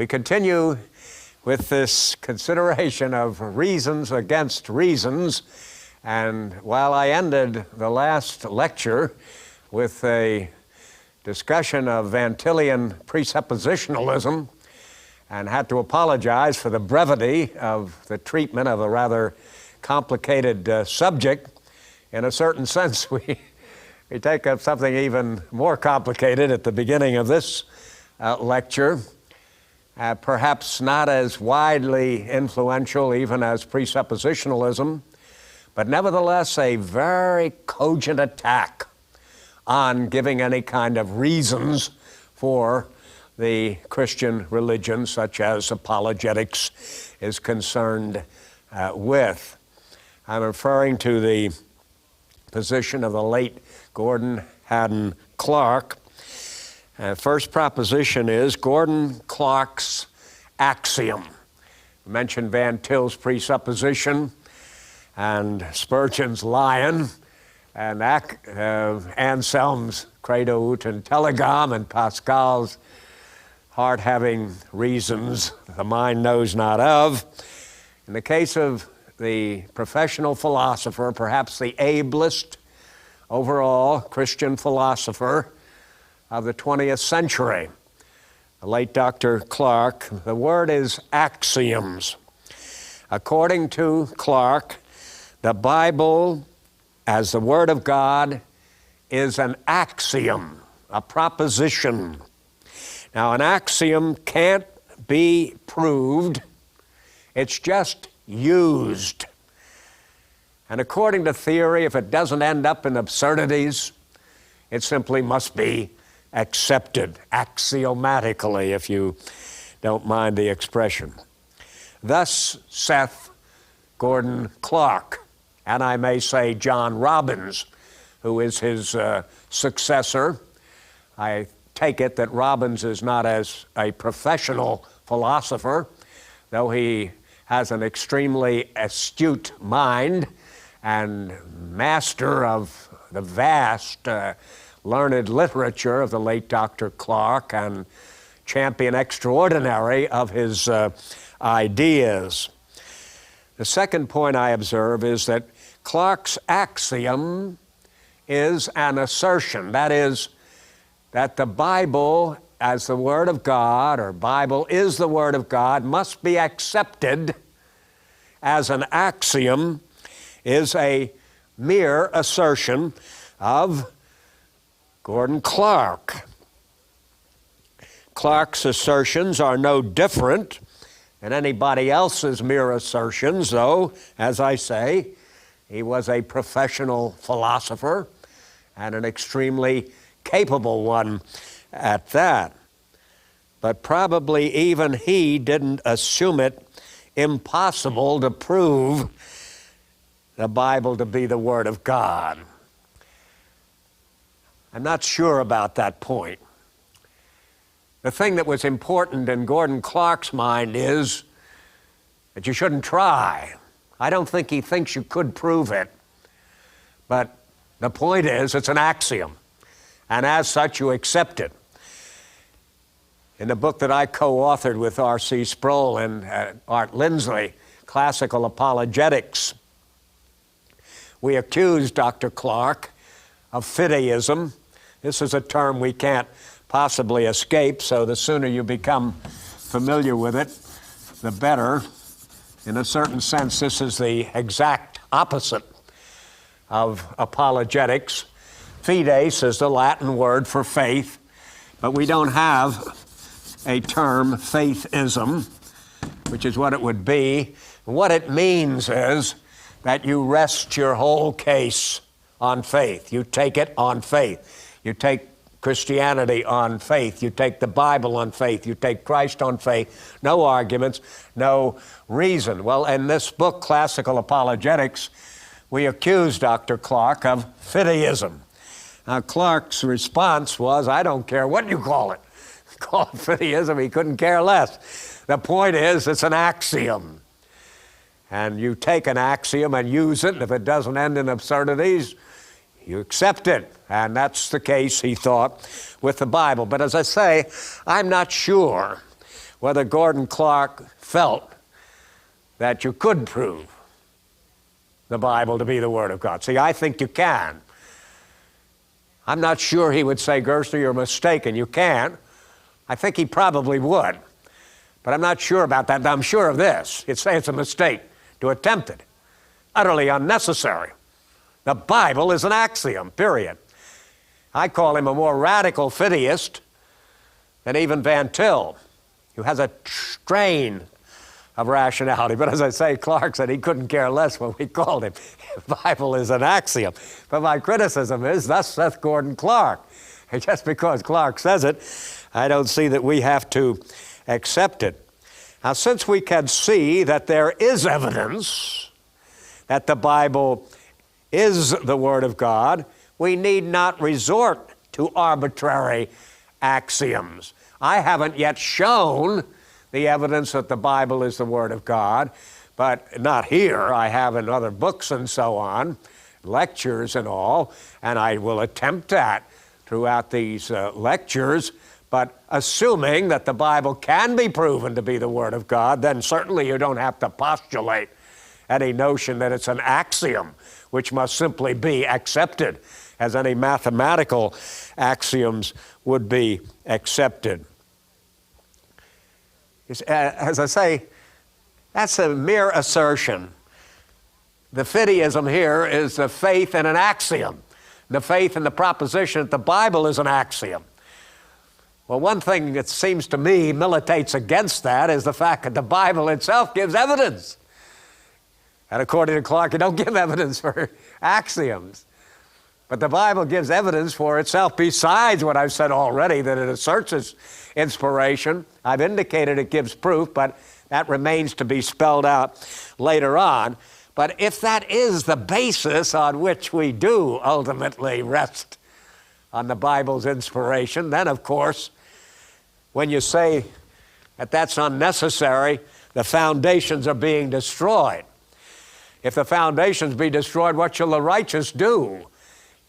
We continue with this consideration of reasons against reasons, and while I ended the last lecture with a discussion of Vantillian presuppositionalism and had to apologize for the brevity of the treatment of a rather complicated subject, in a certain sense we take up something even more complicated at the beginning of this lecture. Perhaps not as widely influential even as presuppositionalism, but nevertheless a very cogent attack on giving any kind of reasons for the Christian religion, such as apologetics is concerned with. I'm referring to the position of the late Gordon Haddon Clark. First proposition is Gordon Clark's axiom. I mentioned Van Til's presupposition and Spurgeon's lion and Anselm's credo ut intelligam and Pascal's heart having reasons the mind knows not of. In the case of the professional philosopher, perhaps the ablest overall Christian philosopher of the 20th century, the late Dr. Clark, the word is axioms. According to Clark, the Bible, as the Word of God, is an axiom, a proposition. Now, an axiom can't be proved, it's just used. And according to theory, if it doesn't end up in absurdities, it simply must be accepted axiomatically, if you don't mind the expression. Thus saith Gordon Clark, and I may say John Robbins, who is his successor. I take it that Robbins is not as a professional philosopher, though he has an extremely astute mind and master of the vast learned literature of the late Dr. Clark and champion extraordinary of his ideas. The second point I observe is that Clark's axiom is an assertion. That is, that the Bible as the Word of God, or Bible is the Word of God, must be accepted as an axiom, is a mere assertion of Gordon Clark. Clark's assertions are no different than anybody else's mere assertions, though, as I say, he was a professional philosopher and an extremely capable one at that. But probably even he didn't assume it impossible to prove the Bible to be the Word of God. I'm not sure about that point. The thing that was important in Gordon Clark's mind is that you shouldn't try. I don't think he thinks you could prove it. But the point is, it's an axiom. And as such, you accept it. In the book that I co-authored with R.C. Sproul and Art Lindsley, Classical Apologetics, we accused Dr. Clark of fideism. This is a term we can't possibly escape, so the sooner you become familiar with it, the better. In a certain sense, this is the exact opposite of apologetics. Fides is the Latin word for faith, but we don't have a term, faithism, which is what it would be. What it means is that you rest your whole case on faith. You take it on faith. You take Christianity on faith. You take the Bible on faith. You take Christ on faith. No arguments, no reason. Well, in this book, Classical Apologetics, we accuse Dr. Clark of fideism. Now, Clark's response was, I don't care what you call it. Call it fideism, he couldn't care less. The point is, it's an axiom. And you take an axiom and use it, and if it doesn't end in absurdities, you accept it. And that's the case, he thought, with the Bible. But as I say, I'm not sure whether Gordon Clark felt that you could prove the Bible to be the Word of God. See, I think you can. I'm not sure he would say, Gerstner, you're mistaken, you can't. I think he probably would. But I'm not sure about that. I'm sure of this. He'd say it's a mistake to attempt it. Utterly unnecessary. The Bible is an axiom, period. I call him a more radical fideist than even Van Til, who has a strain of rationality. But as I say, Clark said he couldn't care less when we called him. The Bible is an axiom. But my criticism is, thus saith Gordon Clark. And just because Clark says it, I don't see that we have to accept it. Now, since we can see that there is evidence that the Bible is the Word of God, we need not resort to arbitrary axioms. I haven't yet shown the evidence that the Bible is the Word of God, but not here. I have in other books and so on, lectures and all, and I will attempt that throughout these lectures. But assuming that the Bible can be proven to be the Word of God, then certainly you don't have to postulate any notion that it's an axiom, which must simply be accepted, as any mathematical axioms would be accepted. As I say, that's a mere assertion. The fideism here is the faith in an axiom, the faith in the proposition that the Bible is an axiom. Well, one thing that seems to me militates against that is the fact that the Bible itself gives evidence. And according to Clark, you don't give evidence for axioms. But the Bible gives evidence for itself besides what I've said already, that it asserts its inspiration. I've indicated it gives proof, but that remains to be spelled out later on. But if that is the basis on which we do ultimately rest on the Bible's inspiration, then of course, when you say that that's unnecessary, the foundations are being destroyed. If the foundations be destroyed, what shall the righteous do?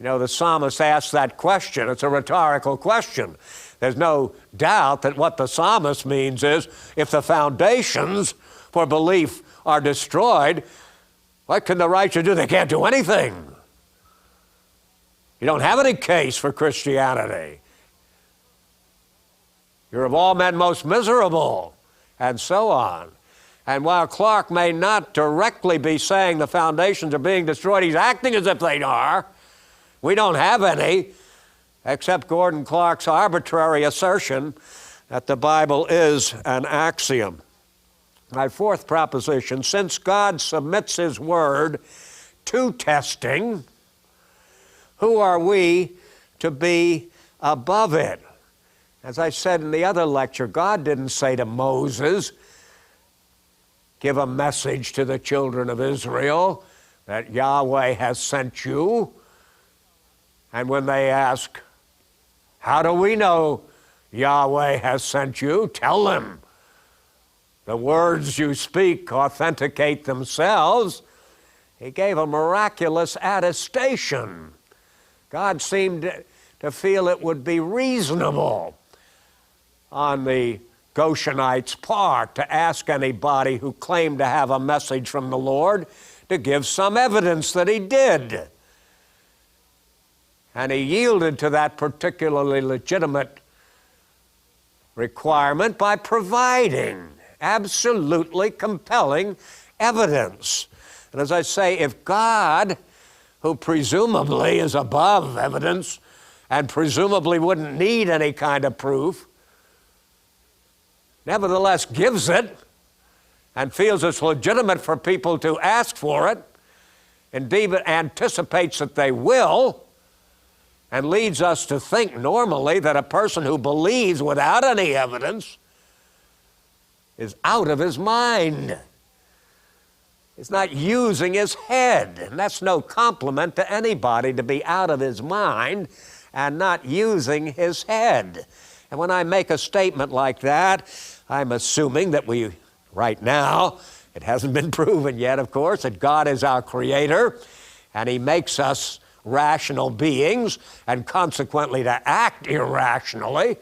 You know, the psalmist asks that question. It's a rhetorical question. There's no doubt that what the psalmist means is, if the foundations for belief are destroyed, what can the righteous do? They can't do anything. You don't have any case for Christianity. You're of all men most miserable, and so on. And while Clark may not directly be saying the foundations are being destroyed, he's acting as if they are. We don't have any, except Gordon Clark's arbitrary assertion that the Bible is an axiom. My fourth proposition, since God submits His Word to testing, who are we to be above it? As I said in the other lecture, God didn't say to Moses, give a message to the children of Israel that Yahweh has sent you. And when they ask, how do we know Yahweh has sent you? Tell them. The words you speak authenticate themselves. He gave a miraculous attestation. God seemed to feel it would be reasonable on the Goshenites' part to ask anybody who claimed to have a message from the Lord to give some evidence that he did. And he yielded to that particularly legitimate requirement by providing absolutely compelling evidence. And as I say, if God, who presumably is above evidence and presumably wouldn't need any kind of proof, nevertheless gives it and feels it's legitimate for people to ask for it, indeed anticipates that they will, and leads us to think normally that a person who believes without any evidence is out of his mind. He's not using his head, and that's no compliment to anybody to be out of his mind and not using his head. And when I make a statement like that, I'm assuming that right now, it hasn't been proven yet, of course, that God is our creator, and He makes us rational beings, and consequently to act irrationally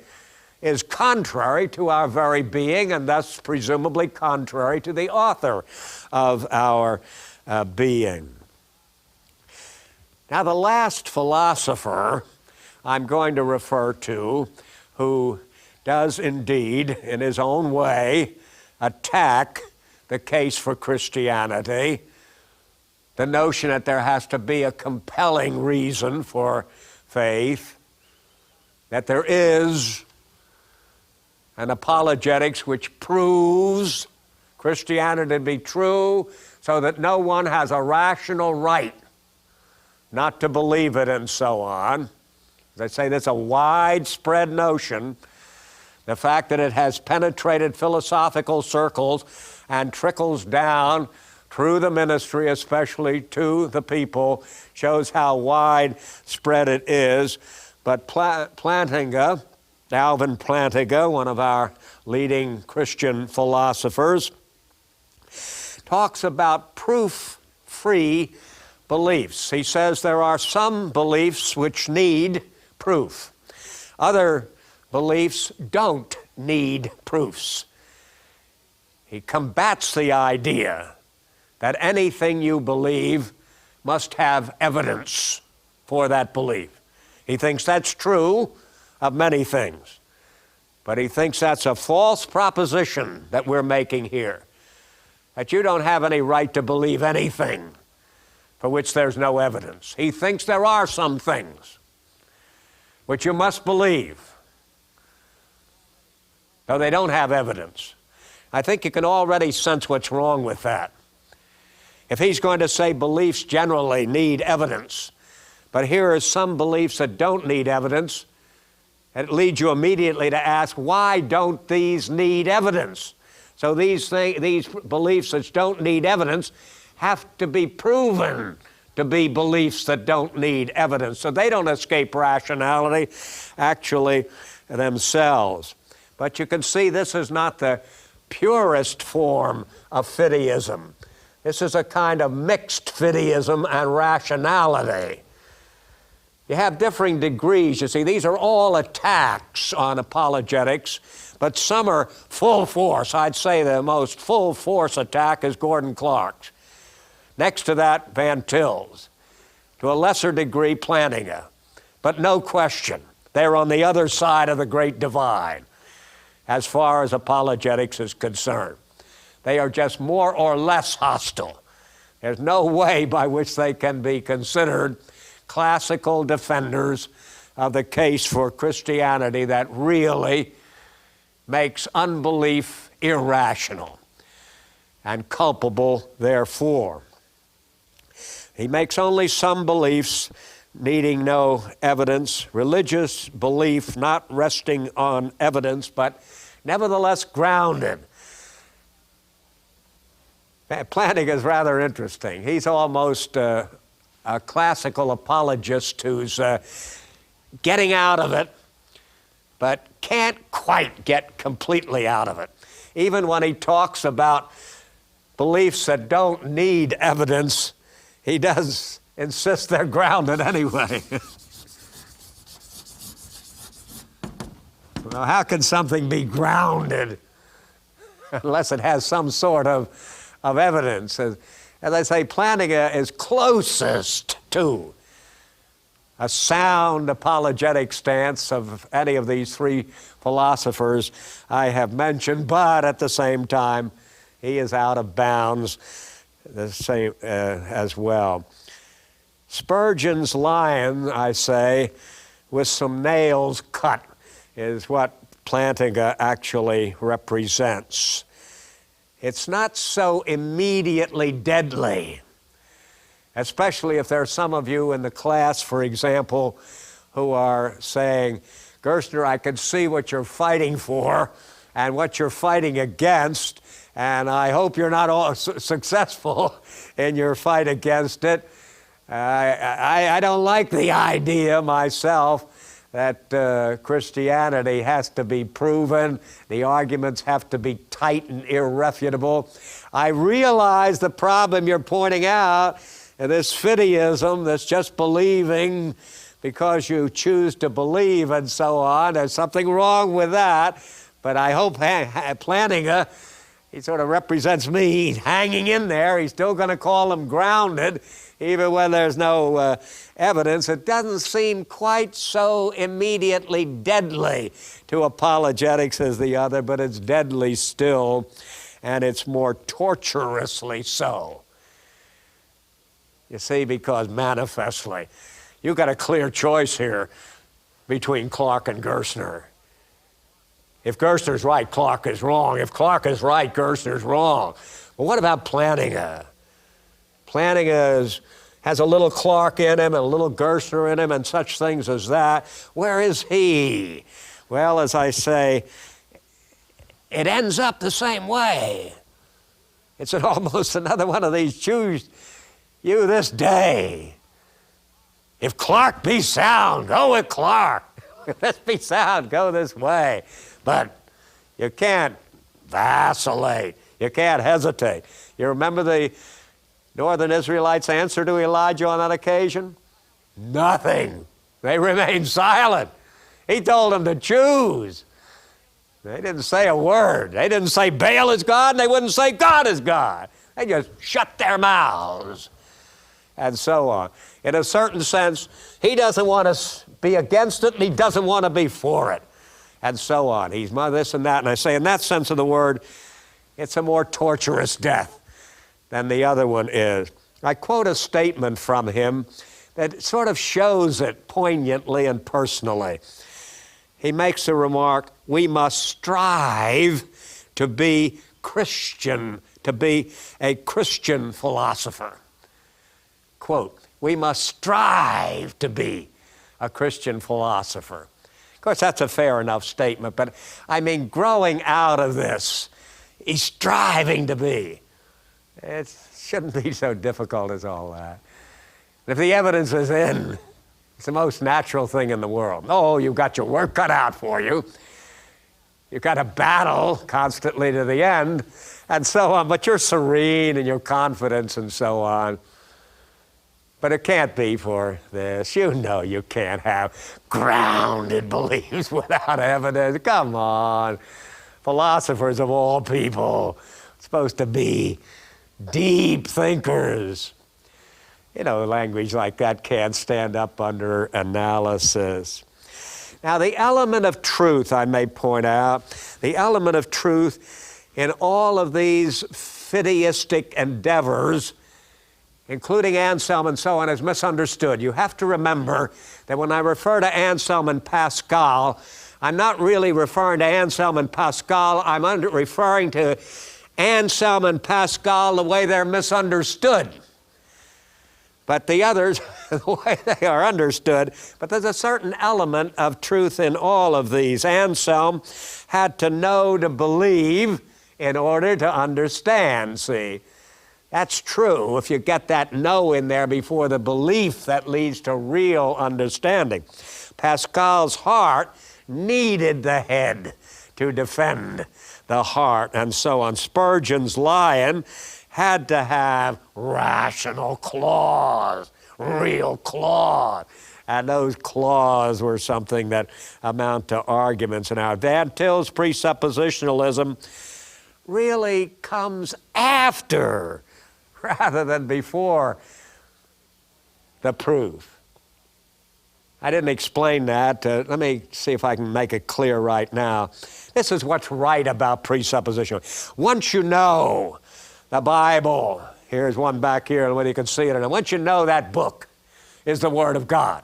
is contrary to our very being, and thus presumably contrary to the author of our being. Now, the last philosopher I'm going to refer to, who does indeed, in his own way, attack the case for Christianity, the notion that there has to be a compelling reason for faith, that there is an apologetics which proves Christianity to be true so that no one has a rational right not to believe it and so on. As I say, that's a widespread notion. The fact that it has penetrated philosophical circles and trickles down through the ministry, especially to the people, shows how widespread it is. But Plantinga, Alvin Plantinga, one of our leading Christian philosophers, talks about proof-free beliefs. He says there are some beliefs which need proof. Other beliefs don't need proofs. He combats the idea that anything you believe must have evidence for that belief. He thinks that's true of many things, but he thinks that's a false proposition that we're making here, that you don't have any right to believe anything for which there's no evidence. He thinks there are some things which you must believe, though they don't have evidence. I think you can already sense what's wrong with that. If he's going to say beliefs generally need evidence, but here are some beliefs that don't need evidence, it leads you immediately to ask, why don't these need evidence? So these beliefs that don't need evidence have to be proven to be beliefs that don't need evidence. So they don't escape rationality, actually, themselves. But you can see this is not the purest form of fideism. This is a kind of mixed fideism and rationality. You have differing degrees. You see, these are all attacks on apologetics, but some are full force. I'd say the most full force attack is Gordon Clark's. Next to that, Van Til's. To a lesser degree, Plantinga. But no question, they're on the other side of the great divide as far as apologetics is concerned. They are just more or less hostile. There's no way by which they can be considered classical defenders of the case for Christianity that really makes unbelief irrational and culpable therefore. He makes only some beliefs needing no evidence, religious belief not resting on evidence, but nevertheless grounded. Plantinga is rather interesting. He's almost a classical apologist who's getting out of it, but can't quite get completely out of it. Even when he talks about beliefs that don't need evidence, he does insist they're grounded anyway. Well, how can something be grounded unless it has some sort of evidence? As I say, Plantinga is closest to a sound apologetic stance of any of these three philosophers I have mentioned, but at the same time, he is out of bounds the same as well. Spurgeon's lion, I say, with some nails cut, is what Plantinga actually represents. It's not so immediately deadly, especially if there are some of you in the class, for example, who are saying, Gerstner, I can see what you're fighting for and what you're fighting against, and I hope you're not all successful in your fight against it. I don't like the idea myself that Christianity has to be proven. The arguments have to be tight and irrefutable. I realize the problem you're pointing out, this fideism, that's just believing because you choose to believe and so on. There's something wrong with that. But I hope Plantinga, he sort of represents me. He's hanging in there. He's still going to call them grounded, even when there's no evidence. It doesn't seem quite so immediately deadly to apologetics as the other, but it's deadly still, and it's more torturously so. You see, because manifestly, you've got a clear choice here between Clark and Gerstner. If Gerstner's right, Clark is wrong. If Clark is right, Gerstner's wrong. But what about Plantinga? Plantinga has a little Clark in him and a little Gerstner in him and such things as that. Where is he? Well, as I say, it ends up the same way. It's almost another one of these choose you this day. If Clark be sound, go with Clark. If this be sound, go this way. But you can't vacillate. You can't hesitate. You remember the northern Israelites' answer to Elijah on that occasion? Nothing. They remained silent. He told them to choose. They didn't say a word. They didn't say Baal is God, and they wouldn't say God is God. They just shut their mouths, and so on. In a certain sense, he doesn't want to be against it, and he doesn't want to be for it, and so on. He's this and that. And I say, in that sense of the word, it's a more torturous death than the other one is. I quote a statement from him that sort of shows it poignantly and personally. He makes a remark, we must strive to be Christian, to be a Christian philosopher. Quote, we must strive to be a Christian philosopher. Of course, that's a fair enough statement, but I mean, growing out of this, he's striving to be. It shouldn't be so difficult as all that. If the evidence is in, it's the most natural thing in the world. Oh, you've got your work cut out for you. You've got to battle constantly to the end, and so on, but you're serene in your confidence and so on. But it can't be for this. You know you can't have grounded beliefs without evidence. Come on. Philosophers of all people are supposed to be deep thinkers. You know, language like that can't stand up under analysis. Now, the element of truth, I may point out, the element of truth in all of these fideistic endeavors, including Anselm and so on, is misunderstood. You have to remember that when I refer to Anselm and Pascal, I'm not really referring to Anselm and Pascal. I'm referring to Anselm and Pascal the way they're misunderstood. But the others, the way they are understood, but there's a certain element of truth in all of these. Anselm had to know to believe in order to understand, see. That's true if you get that know in there before the belief that leads to real understanding. Pascal's heart needed the head to defend the heart, and so on. Spurgeon's lion had to have rational claws, real claws. And those claws were something that amount to arguments. Now, Van Til's presuppositionalism really comes after rather than before the proof. I didn't explain that. Let me see if I can make it clear right now. This is what's right about presupposition. Once you know the Bible, here's one back here, and whether you can see it or not. Once you know that book is the Word of God.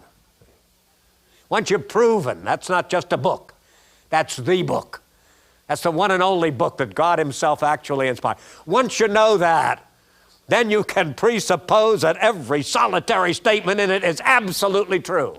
Once you've proven that's not just a book, that's the book. That's the one and only book that God Himself actually inspired. Once you know that, then you can presuppose that every solitary statement in it is absolutely true.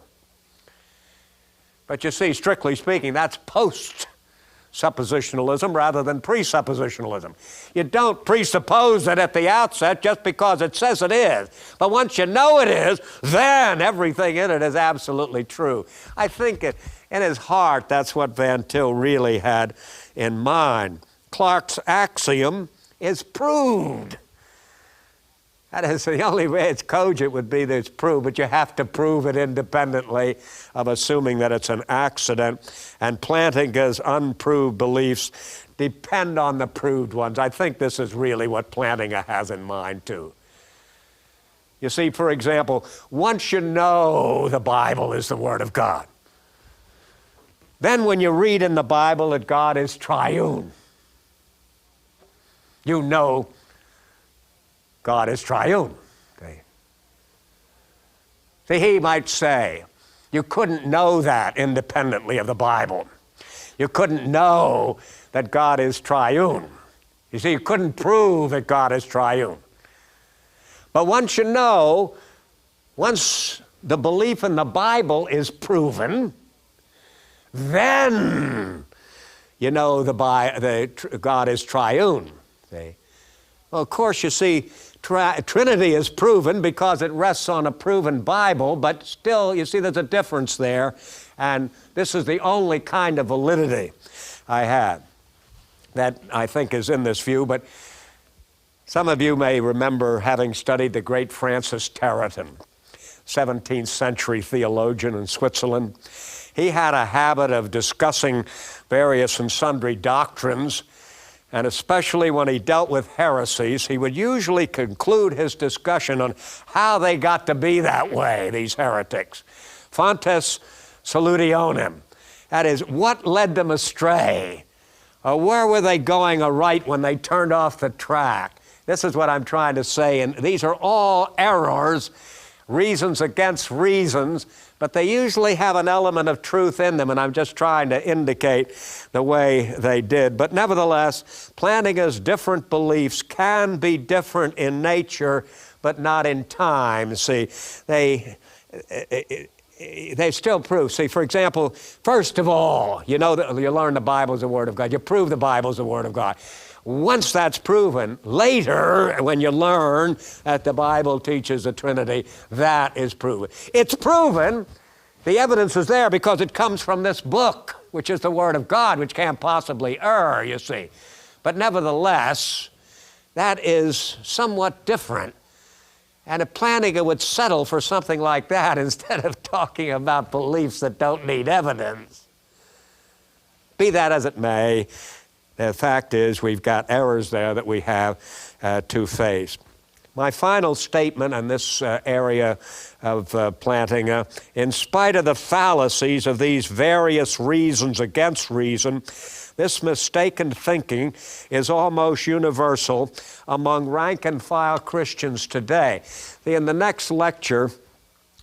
But you see, strictly speaking, that's post-suppositionalism rather than presuppositionalism. You don't presuppose it at the outset just because it says it is. But once you know it is, then everything in it is absolutely true. I think in his heart, that's what Van Til really had in mind. Clark's axiom is proved. That is, the only way it's cogent would be that it's proved, but you have to prove it independently of assuming that it's an accident. And Plantinga's unproved beliefs depend on the proved ones. I think this is really what Plantinga has in mind, too. You see, for example, once you know the Bible is the Word of God, then when you read in the Bible that God is triune, you know God is triune. Okay. See, he might say, you couldn't know that independently of the Bible. You couldn't know that God is triune. You see, you couldn't prove that God is triune. But once you know, once the belief in the Bible is proven, then you know God is triune. See? Well, of course, you see, Trinity is proven because it rests on a proven Bible, but still, you see, there's a difference there, and this is the only kind of validity I have that I think is in this view. But some of you may remember having studied the great Francis Turretin, 17th century theologian in Switzerland. He had a habit of discussing various and sundry doctrines, and especially when he dealt with heresies, he would usually conclude his discussion on how they got to be that way, these heretics. Fontes salutionem. That is, what led them astray? Or where were they going aright when they turned off the track? This is what I'm trying to say, and these are all errors, reasons against reasons, but they usually have an element of truth in them, and I'm just trying to indicate the way they did. But nevertheless, Plantinga's different beliefs can be different in nature, but not in time. See, they still prove. See, for example, first of all, you know that you learn the Bible is the Word of God. You prove the Bible is the Word of God. Once that's proven, later, when you learn that the Bible teaches the Trinity, that is proven. It's proven, the evidence is there because it comes from this book, which is the Word of God, which can't possibly err, you see. But nevertheless, that is somewhat different. And if Plantinga would settle for something like that instead of talking about beliefs that don't need evidence. Be that as it may, the fact is we've got errors there that we have to face. My final statement on this area of Plantinga, in spite of the fallacies of these various reasons against reason, this mistaken thinking is almost universal among rank-and-file Christians today. In the next lecture,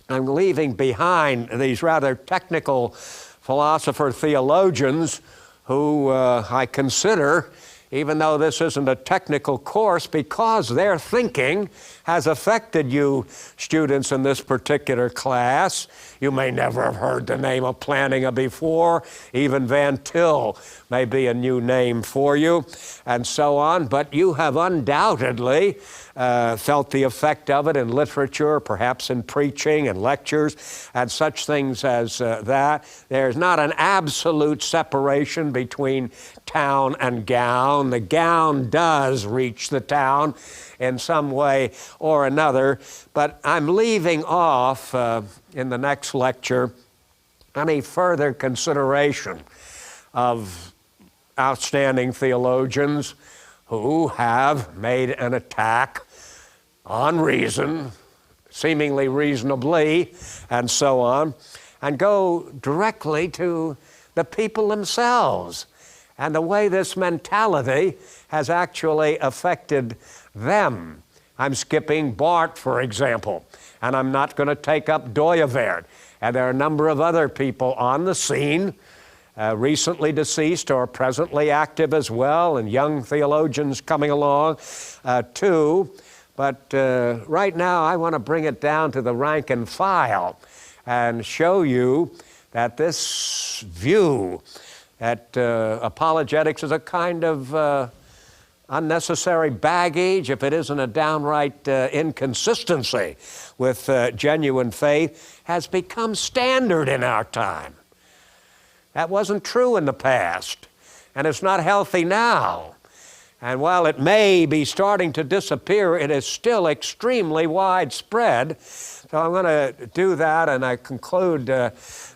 I'm leaving behind these rather technical philosopher-theologians who I consider, even though this isn't a technical course, because their thinking has affected you students in this particular class. You may never have heard the name of Plantinga before. Even Van Til may be a new name for you, and so on. But you have undoubtedly felt the effect of it in literature, perhaps in preaching and lectures, and such things as that. There's not an absolute separation between town and gown. The gown does reach the town in some way or another, but I'm leaving off in the next lecture any further consideration of outstanding theologians who have made an attack on reason, seemingly reasonably, and so on, and go directly to the people themselves and the way this mentality has actually affected them. I'm skipping Barth, for example, and I'm not going to take up Doyeverd. And there are a number of other people on the scene, recently deceased or presently active as well, and young theologians coming along too. But right now I want to bring it down to the rank and file and show you that this view that apologetics is a kind of unnecessary baggage, if it isn't a downright inconsistency with genuine faith, has become standard in our time. That wasn't true in the past, and it's not healthy now. And while it may be starting to disappear, it is still extremely widespread. So I'm going to do that, and I conclude the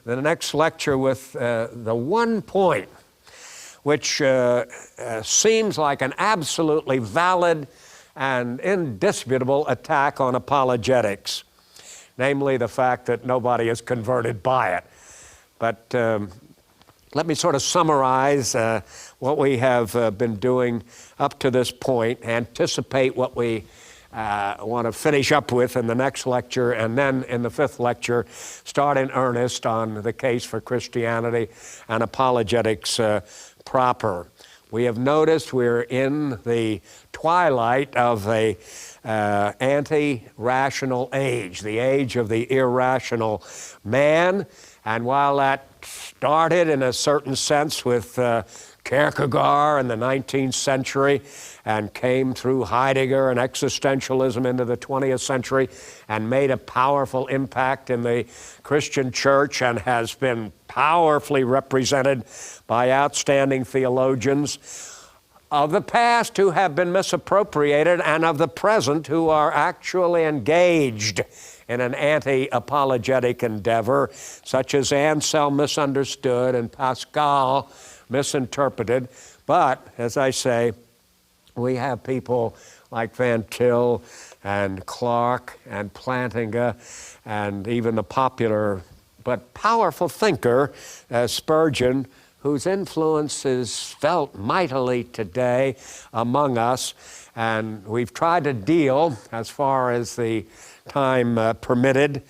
next lecture with the one point which seems like an absolutely valid and indisputable attack on apologetics, namely the fact that nobody is converted by it. But let me sort of summarize what we have been doing up to this point, anticipate what we want to finish up with in the next lecture, and then in the fifth lecture, start in earnest on the case for Christianity and apologetics proper. We have noticed we're in the twilight of a anti-rational age, the age of the irrational man. And while that started in a certain sense with Kierkegaard in the 19th century and came through Heidegger and existentialism into the 20th century and made a powerful impact in the Christian church and has been powerfully represented by outstanding theologians of the past who have been misappropriated and of the present who are actually engaged in an anti-apologetic endeavor, such as Anselm misunderstood and Pascal misinterpreted. But, as I say, we have people like Van Til and Clark and Plantinga and even the popular but powerful thinker Spurgeon, whose influence is felt mightily today among us. And we've tried to deal, as far as the time permitted,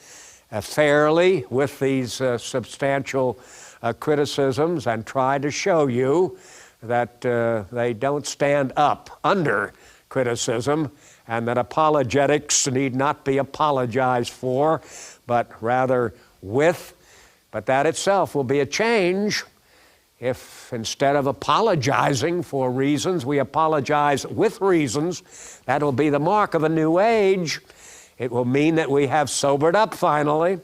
fairly with these substantial criticisms and try to show you that they don't stand up under criticism and that apologetics need not be apologized for, but rather with. But that itself will be a change if instead of apologizing for reasons, we apologize with reasons. That will be the mark of a new age. It will mean that we have sobered up finally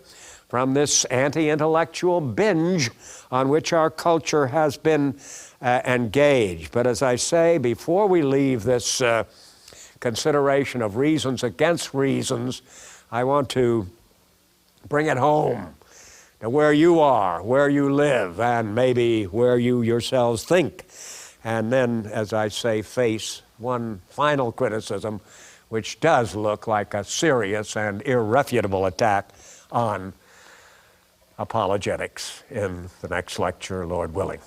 from this anti-intellectual binge on which our culture has been engaged. But as I say, before we leave this consideration of reasons against reasons, I want to bring it home to where you are, where you live, and maybe where you yourselves think. And then, as I say, face one final criticism, which does look like a serious and irrefutable attack on apologetics in the next lecture, Lord willing.